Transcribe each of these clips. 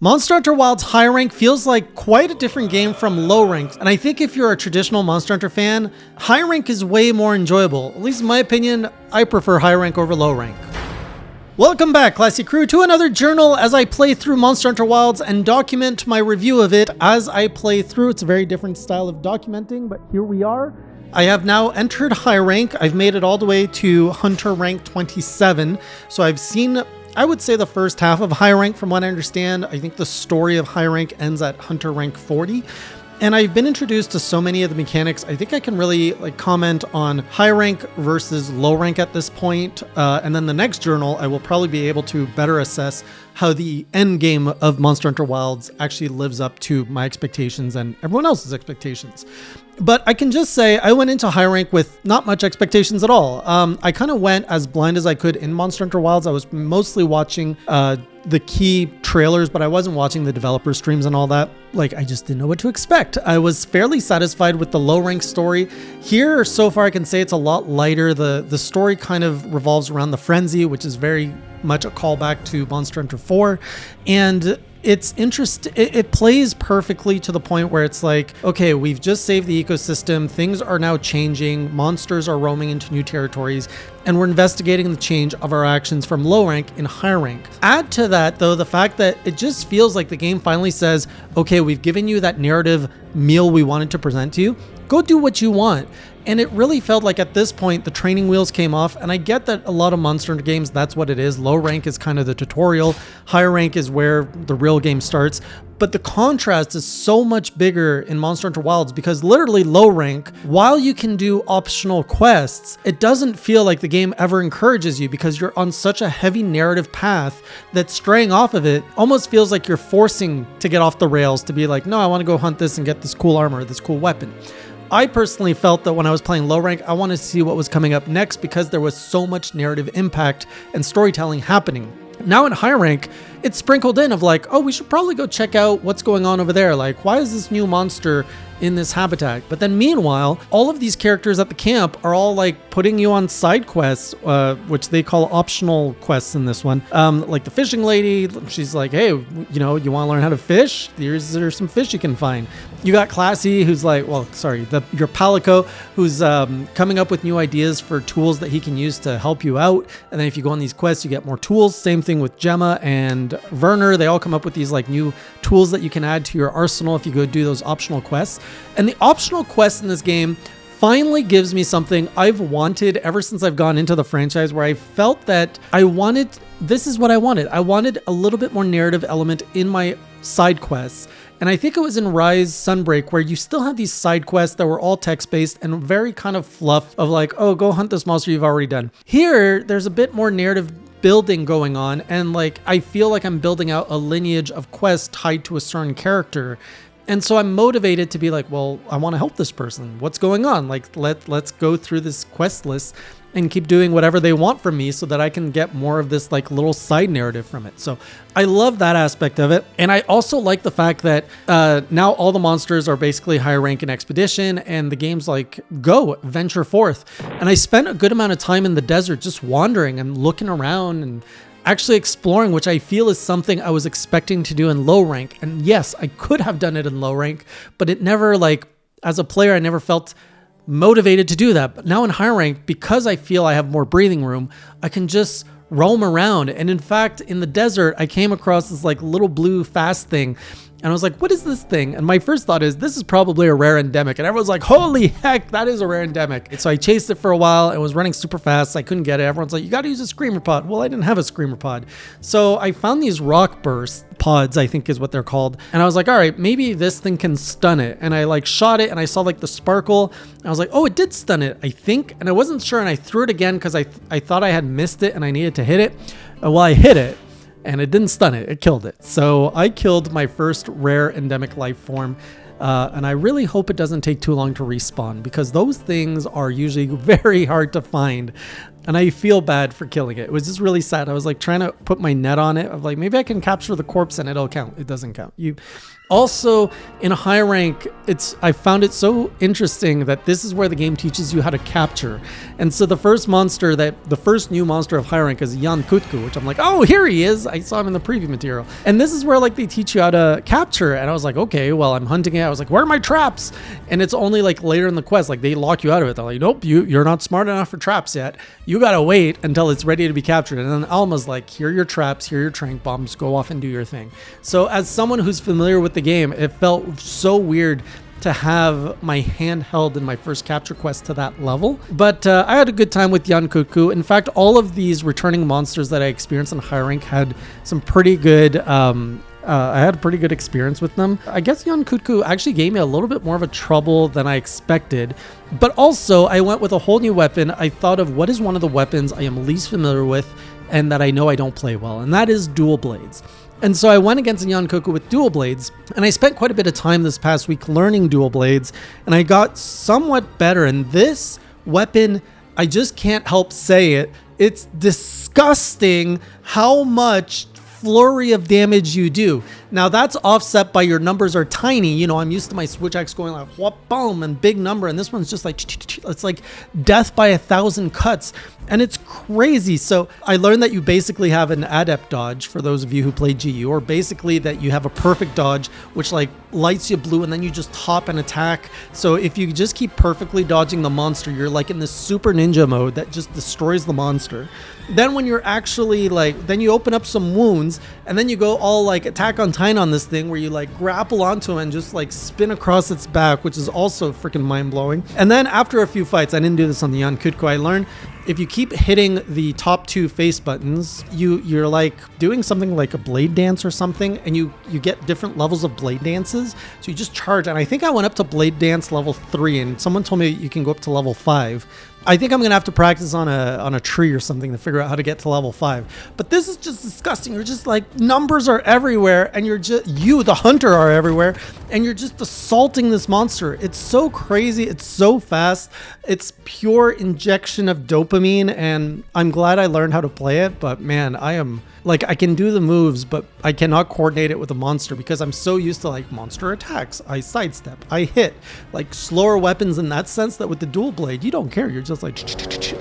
Monster Hunter Wilds high rank feels like quite a different game from low rank, and I think if you're a traditional Monster Hunter fan, high rank is way more enjoyable. At least in my opinion, I prefer high rank over low rank. Welcome back, Classy Crew, to another journal as I play through Monster Hunter Wilds and document my review of it as I play through. It's a very different style of documenting, but here we are. I have now entered high rank. I've made it all the way to Hunter rank 27, so I've seen, I would say, the first half of high rank from what I understand. I think the story of high rank ends at Hunter rank 40. And I've been introduced to so many of the mechanics. I think I can really comment on high rank versus low rank at this point. And then the next journal, I will probably be able to better assess how the end game of Monster Hunter Wilds actually lives up to my expectations and everyone else's expectations. But I can just say I went into high rank with not much expectations at all. I kind of went as blind as I could in Monster Hunter Wilds. I was mostly watching the key trailers, but I wasn't watching the developer streams and all that. I just didn't know what to expect. I was fairly satisfied with the low rank story. Here, so far, I can say it's a lot lighter. The story kind of revolves around the frenzy, which is very much a callback to Monster Hunter 4. And it's interesting. It plays perfectly to the point where it's like, okay, we've just saved the ecosystem. Things are now changing. Monsters are roaming into new territories, and we're investigating the change of our actions from low rank in high rank. Add to that, though, the fact that it just feels like the game finally says, okay, we've given you that narrative meal we wanted to present to you. Go do what you want. And it really felt like at this point, the training wheels came off. And I get that a lot of Monster Hunter games, that's what it is. Low rank is kind of the tutorial. Higher rank is where the real game starts. But the contrast is so much bigger in Monster Hunter Wilds because literally low rank, while you can do optional quests, it doesn't feel like the game ever encourages you because you're on such a heavy narrative path that straying off of it almost feels like you're forcing to get off the rails to be like, no, I want to go hunt this and get this cool armor, this cool weapon. I personally felt that when I was playing low rank, I wanted to see what was coming up next because there was so much narrative impact and storytelling happening. Now in high rank, it's sprinkled in of oh, we should probably go check out what's going on over there. Why is this new monster in this habitat? But then meanwhile, all of these characters at the camp are all putting you on side quests, which they call optional quests in this one. The fishing lady, she's like, hey, you want to learn how to fish? There's some fish you can find. You got Classy, who's your Palico, who's coming up with new ideas for tools that he can use to help you out. And then if you go on these quests, you get more tools. Same thing with Gemma and Werner. They all come up with these new tools that you can add to your arsenal if you go do those optional quests. And the optional quest in this game finally gives me something I've wanted ever since I've gone into the franchise, where I felt that this is what I wanted. I wanted a little bit more narrative element in my side quests. And I think it was in Rise Sunbreak where you still had these side quests that were all text-based and very kind of fluff of oh, go hunt this monster you've already done. Here, there's a bit more narrative building going on, and I feel like I'm building out a lineage of quests tied to a certain character. And so I'm motivated to be well, I want to help this person. What's going on? Let's go through this quest list and keep doing whatever they want from me so that I can get more of this little side narrative from it. So I love that aspect of it. And I also like the fact that now all the monsters are basically higher rank in Expedition, and the game's go, venture forth. And I spent a good amount of time in the desert just wandering and looking around and actually exploring, which I feel is something I was expecting to do in low rank. And yes, I could have done it in low rank, but it never, as a player, I never felt motivated to do that. But now in high rank, because I feel I have more breathing room, I can just roam around. And in fact, in the desert, I came across this little blue fast thing. And I was like, what is this thing? And my first thought is, this is probably a rare endemic. And everyone's like, holy heck, that is a rare endemic. And so I chased it for a while. It was running super fast. I couldn't get it. Everyone's like, you got to use a screamer pod. Well, I didn't have a screamer pod. So I found these rock burst pods, I think is what they're called. And I was like, all right, maybe this thing can stun it. And I shot it and I saw the sparkle. And I was like, oh, it did stun it, I think. And I wasn't sure. And I threw it again because I thought I had missed it and I needed to hit it. Well, I hit it. And it didn't stun it, it killed it. So I killed my first rare endemic life form. And I really hope it doesn't take too long to respawn, because those things are usually very hard to find. and I feel bad for killing it. It was just really sad. I was like trying to put my net on it. Of like, maybe I can capture the corpse and it'll count. It doesn't count. You also, in a high rank, I found it so interesting that this is where the game teaches you how to capture. And so the first new monster of high rank is Jan Kutku, which I'm like, oh, here he is. I saw him in the preview material. And this is where like they teach you how to capture. And I was like, okay, well, I'm hunting it. I was like, where are my traps? And it's only like later in the quest, like they lock you out of it. They're like, nope, you're not smart enough for traps yet. You gotta wait until it's ready to be captured. And then Alma's like, here are your traps, here are your trank bombs, go off and do your thing. So as someone who's familiar with the game, it felt so weird to have my hand held in my first capture quest to that level. But I had a good time with Jan Kutku. In fact, all of these returning monsters that I experienced in high rank had some pretty good I had a pretty good experience with them. I guess Jan Kutku actually gave me a little bit more of a trouble than I expected. But also, I went with a whole new weapon. I thought of what is one of the weapons I am least familiar with and that I know I don't play well, and that is dual blades. And so I went against Jan Kutku with dual blades, and I spent quite a bit of time this past week learning dual blades, and I got somewhat better. And this weapon, I just can't help say it, it's disgusting how much flurry of damage you do. Now that's offset by your numbers are tiny. You know, I'm used to my switch axe going like whoop, boom, and big number, and this one's just like it's like death by 1,000 cuts, and it's crazy. So I learned that you basically have an adept dodge for those of you who play GU, or basically that you have a perfect dodge which like lights you blue and then you just hop and attack. So if you just keep perfectly dodging the monster, you're like in this super ninja mode that just destroys the monster. Then when you're actually like, then you open up some wounds and then you go all like Attack on Titan on this thing where you like grapple onto him and just like spin across its back, which is also freaking mind-blowing. And then after a few fights, I didn't do this on the Jan Kutku, I learned if you keep hitting the top two face buttons, you're like doing something like a blade dance or something, and you get different levels of blade dances. So you just charge, and I think I went up to blade dance level 3, and someone told me you can go up to level 5. I think I'm gonna have to practice on a tree or something to figure out how to get to level 5. But this is just disgusting. You're just like, numbers are everywhere, and the hunter, are everywhere, and you're just assaulting this monster. It's so crazy. It's so fast. It's pure injection of dopamine, and I'm glad I learned how to play it. But man, I can do the moves, but I cannot coordinate it with a monster because I'm so used to like monster attacks. I sidestep, I hit, like slower weapons in that sense, that with the dual blade, you don't care. You're just like,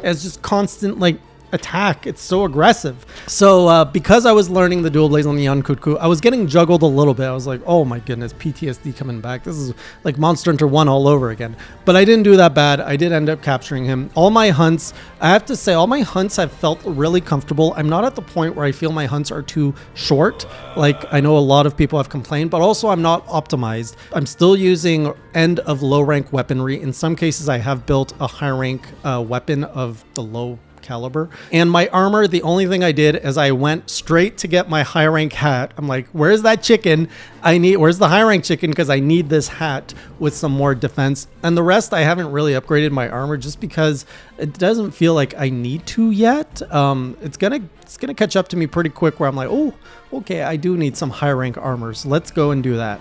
it's just constant like attack. It's so aggressive. So because I was learning the dual blades on the Jan Kutku, I was getting juggled a little bit. I was like, oh my goodness, PTSD coming back. This is like Monster Hunter 1 all over again. But I didn't do that bad. I did end up capturing him. All my hunts, I have to say, all my hunts have felt really comfortable. I'm not at the point where I feel my hunts are too short. Like I know a lot of people have complained, but also I'm not optimized. I'm still using end of low rank weaponry. In some cases, I have built a high rank weapon of the low caliber. And my armor, the only thing I did is I went straight to get my high rank hat. I'm like, where's that chicken? Where's the high rank chicken? Because I need this hat with some more defense. And the rest, I haven't really upgraded my armor just because it doesn't feel like I need to yet. It's gonna catch up to me pretty quick where I'm like, oh, okay, I do need some high rank armors. Let's go and do that.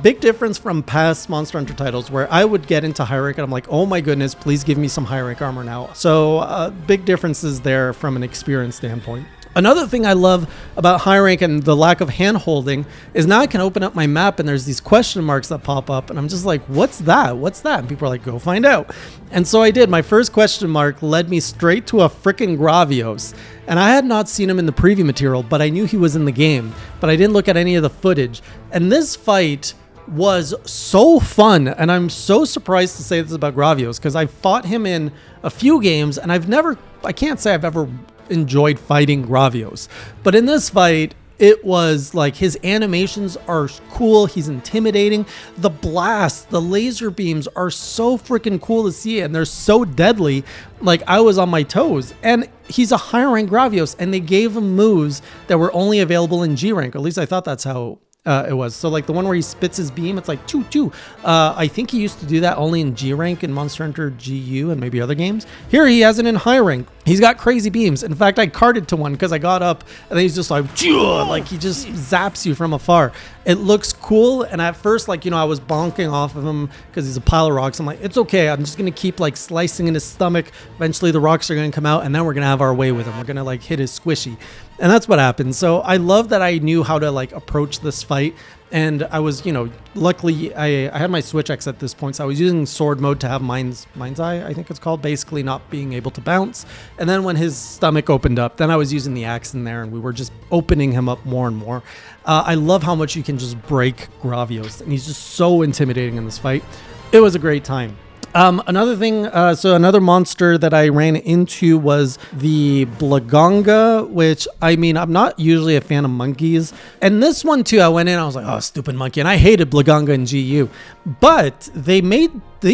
Big difference from past Monster Hunter titles where I would get into high rank and I'm like, oh my goodness, please give me some high rank armor now. So big differences there from an experience standpoint. Another thing I love about high rank and the lack of hand holding is now I can open up my map and there's these question marks that pop up and I'm just like, what's that? What's that? And people are like, go find out. And so I did. My first question mark led me straight to a freaking Gravios. And I had not seen him in the preview material, but I knew he was in the game, but I didn't look at any of the footage. And this fight was so fun, and I'm so surprised to say this about Gravios because I fought him in a few games and I can't say I've ever enjoyed fighting Gravios, but in this fight it was like his animations are cool, he's intimidating, the blasts, the laser beams are so freaking cool to see and they're so deadly. Like I was on my toes, and he's a higher rank Gravios and they gave him moves that were only available in G rank, or at least I thought that's how It was. So like the one where he spits his beam, it's like choo choo. I think he used to do that only in G rank and Monster Hunter GU and maybe other games. Here he has it in high rank. He's got crazy beams. In fact, I carded to one because I got up and then he's just like, like he just zaps you from afar. It looks cool. And at first, like, I was bonking off of him because he's a pile of rocks. I'm like, it's okay. I'm just going to keep like slicing in his stomach. Eventually the rocks are going to come out and then we're going to have our way with him. We're going to like hit his squishy. And that's what happened. So I love that I knew how to like approach this fight. And I was, luckily I had my Switch X at this point. So I was using sword mode to have Mind's Eye, I think it's called, basically not being able to bounce. And then when his stomach opened up, then I was using the axe in there and we were just opening him up more and more. I love how much you can just break Gravios. And he's just so intimidating in this fight. It was a great time. Another thing, so another monster that I ran into was the Blaganga, which, I mean, I'm not usually a fan of monkeys. And this one too, I went in, I was like, oh, stupid monkey. And I hated Blaganga in GU. But they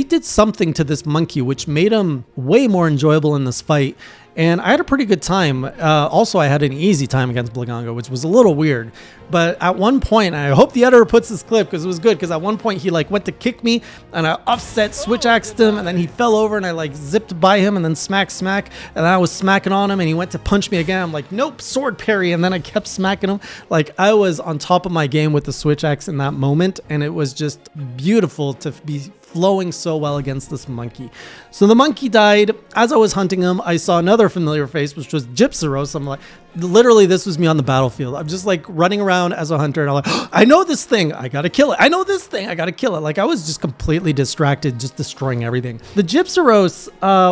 did something to this monkey, which made him way more enjoyable in this fight. And I had a pretty good time. Also, I had an easy time against Blaganga, which was a little weird. But at one point, and I hope the editor puts this clip because it was good, because at one point he like went to kick me and I offset switch axed him and then he fell over and I like zipped by him and then smack. And I was smacking on him and he went to punch me again. I'm like, nope, sword parry. And then I kept smacking him. Like I was on top of my game with the switch axe in that moment. And it was just beautiful to be flowing so well against this monkey. So the monkey died. As I was hunting him, I saw another familiar face, which was Gypceros. I'm like, literally, this was me on the battlefield. I'm just like running around as a hunter and I'm like, oh, I know this thing, I gotta kill it. I know this thing, I gotta kill it. Like I was just completely distracted, just destroying everything. The Gypceros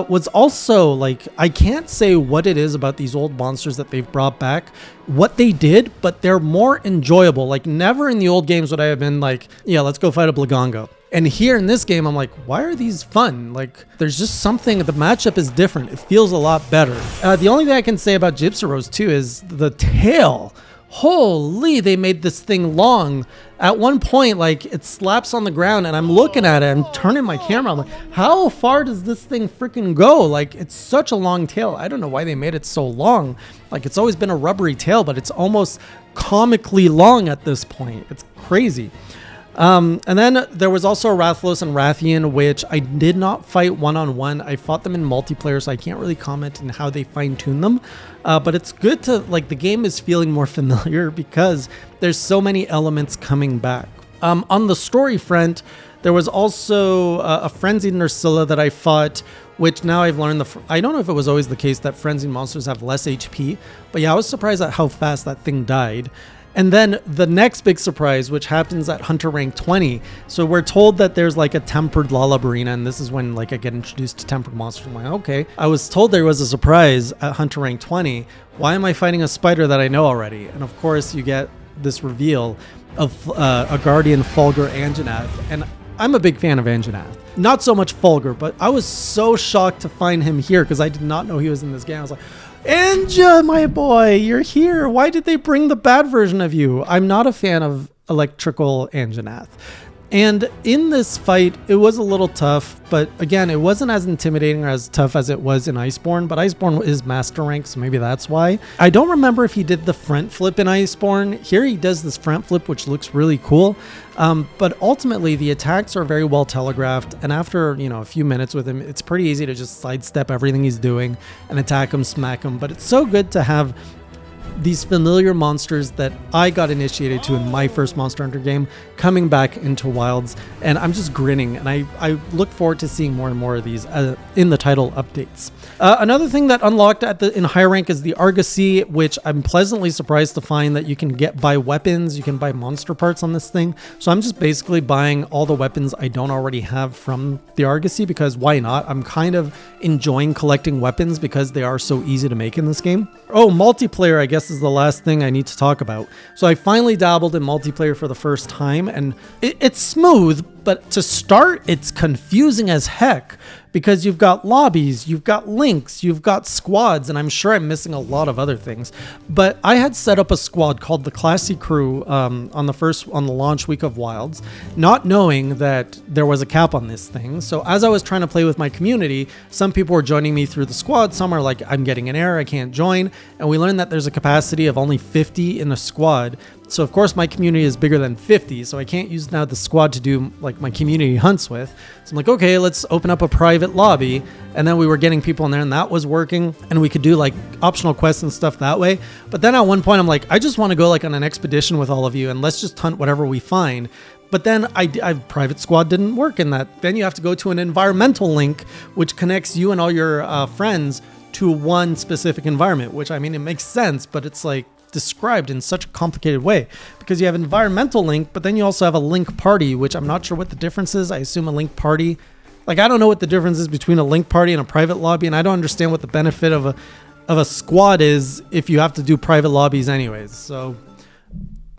was also like, I can't say what it is about these old monsters that they've brought back, what they did, but they're more enjoyable. Like never in the old games would I have been like, yeah, let's go fight a Blaganga. And here in this game, I'm like, why are these fun? Like, there's just something, the matchup is different. It feels a lot better. The only thing I can say about Gypceros too is the tail. Holy, they made this thing long. At one point, like, it slaps on the ground and I'm looking at it, I'm turning my camera, I'm like, how far does this thing freaking go? Like, it's such a long tail. I don't know why they made it so long. Like, it's always been a rubbery tail, but it's almost comically long at this point. It's crazy. And then there was also a Rathalos and Rathian, which I did not fight one-on-one. I fought them in multiplayer, so I can't really comment on how they fine-tune them. But it's good to, like, the game is feeling more familiar because there's so many elements coming back. On the story front, there was also a Frenzied Nerscylla that I fought, which now I've learned, I don't know if it was always the case that Frenzied monsters have less HP, but yeah, I was surprised at how fast that thing died. And then the next big surprise, which happens at Hunter rank 20. So we're told that there's like a tempered Lalabarina, and this is when like I get introduced to tempered monsters. I'm like, okay. I was told there was a surprise at Hunter rank 20. Why am I fighting a spider that I know already? And of course you get this reveal of a Guardian Fulgur Anjanath. And I'm a big fan of Anjanath. Not so much Fulgur, but I was so shocked to find him here because I did not know he was in this game. I was like, Anja, my boy, you're here. Why did they bring the bad version of you? I'm not a fan of electrical Anjanath. And in this fight, it was a little tough, but again, it wasn't as intimidating or as tough as it was in Iceborne, but Iceborne is master rank, so maybe that's why. I don't remember if he did the front flip in Iceborne. Here he does this front flip, which looks really cool. But ultimately, the attacks are very well telegraphed, and after, a few minutes with him, it's pretty easy to just sidestep everything he's doing and attack him, smack him. But it's so good to have these familiar monsters that I got initiated to in my first Monster Hunter game coming back into Wilds, and I'm just grinning, and I look forward to seeing more and more of these in the title updates. Another thing that unlocked in high rank is the Argosy, which I'm pleasantly surprised to find that you can buy weapons, you can buy monster parts on this thing. So I'm just basically buying all the weapons I don't already have from the Argosy, because why not? I'm kind of enjoying collecting weapons because they are so easy to make in this game. Oh, multiplayer, I guess, is the last thing I need to talk about. So I finally dabbled in multiplayer for the first time, and it's smooth, but to start, it's confusing as heck because you've got lobbies, you've got links, you've got squads, and I'm sure I'm missing a lot of other things. But I had set up a squad called the Classy Crew on the launch week of Wilds, not knowing that there was a cap on this thing. So as I was trying to play with my community, some people were joining me through the squad. Some are like, I'm getting an error, I can't join. And we learned that there's a capacity of only 50 in a squad. So of course my community is bigger than 50, so I can't use now the squad to do like my community hunts with. So I'm like, okay, let's open up a private lobby. And then we were getting people in there and that was working, and we could do like optional quests and stuff that way. But then at one point I'm like, I just want to go like on an expedition with all of you and let's just hunt whatever we find. But then I private squad didn't work in that. Then you have to go to an environmental link, which connects you and all your friends to one specific environment, which I mean, it makes sense, but it's like described in such a complicated way because you have environmental link, but then you also have a link party, which I'm not sure what the difference is. I assume a link party, like I don't know what the difference is between a link party and a private lobby, and I don't understand what the benefit of a squad is if you have to do private lobbies anyways. So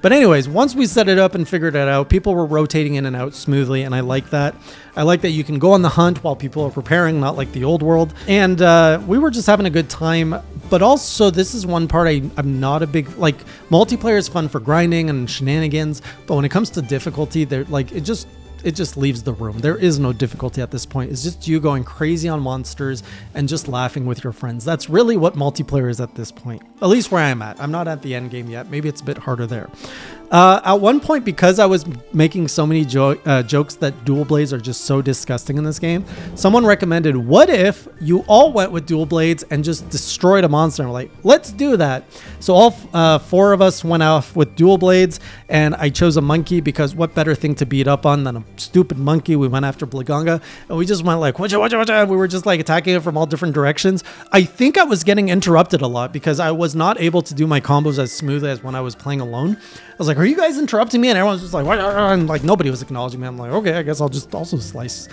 but anyways, once we set it up and figured it out, people were rotating in and out smoothly, and I like that. I like that you can go on the hunt while people are preparing, not like the old world. And we were just having a good time. But also, this is one part I'm not a big, like, multiplayer is fun for grinding and shenanigans, but when it comes to difficulty, they're like, it just leaves the room. There is no difficulty at this point. It's just you going crazy on monsters and just laughing with your friends. That's really what multiplayer is at this point, at least where I'm at. I'm not at the end game yet. Maybe it's a bit harder there. At one point, because I was making so many jokes that dual blades are just so disgusting in this game, someone recommended, what if you all went with dual blades and just destroyed a monster? And we're like, let's do that. So all 4 of us went off with dual blades, and I chose a monkey because what better thing to beat up on than a stupid monkey? We went after Blaganga, and we just went like, wacha. We were just like attacking it from all different directions. I think I was getting interrupted a lot because I was not able to do my combos as smoothly as when I was playing alone. I was like, are you guys interrupting me? And everyone's just like, what? And like nobody was acknowledging me. I'm like, okay, I guess I'll just also slice.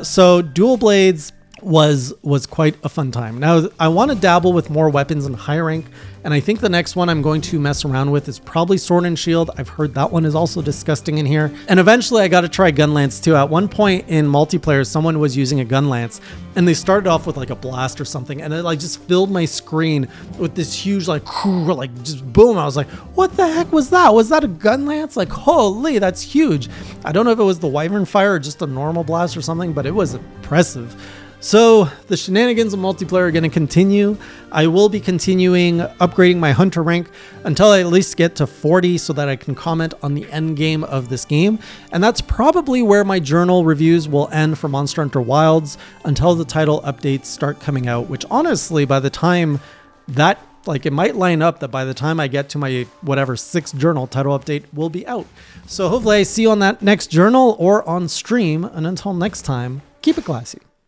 So dual blades was quite a fun time. Now I want to dabble with more weapons in high rank, and I think the next one I'm going to mess around with is probably Sword and Shield. I've heard that one is also disgusting in here. And eventually I got to try Gun Lance too. At one point in multiplayer, someone was using a Gun Lance and they started off with like a blast or something, and it like just filled my screen with this huge like just boom. I was like, what the heck was that? Was that a Gun Lance? Like, holy, that's huge. I don't know if it was the Wyvern Fire or just a normal blast or something, but it was impressive. So the shenanigans of multiplayer are going to continue. I will be continuing upgrading my hunter rank until I at least get to 40 so that I can comment on the end game of this game. And that's probably where my journal reviews will end for Monster Hunter Wilds until the title updates start coming out, which honestly, by the time that, like, it might line up that by the time I get to my whatever 6th journal, title update will be out. So hopefully I see you on that next journal or on stream. And until next time, keep it classy.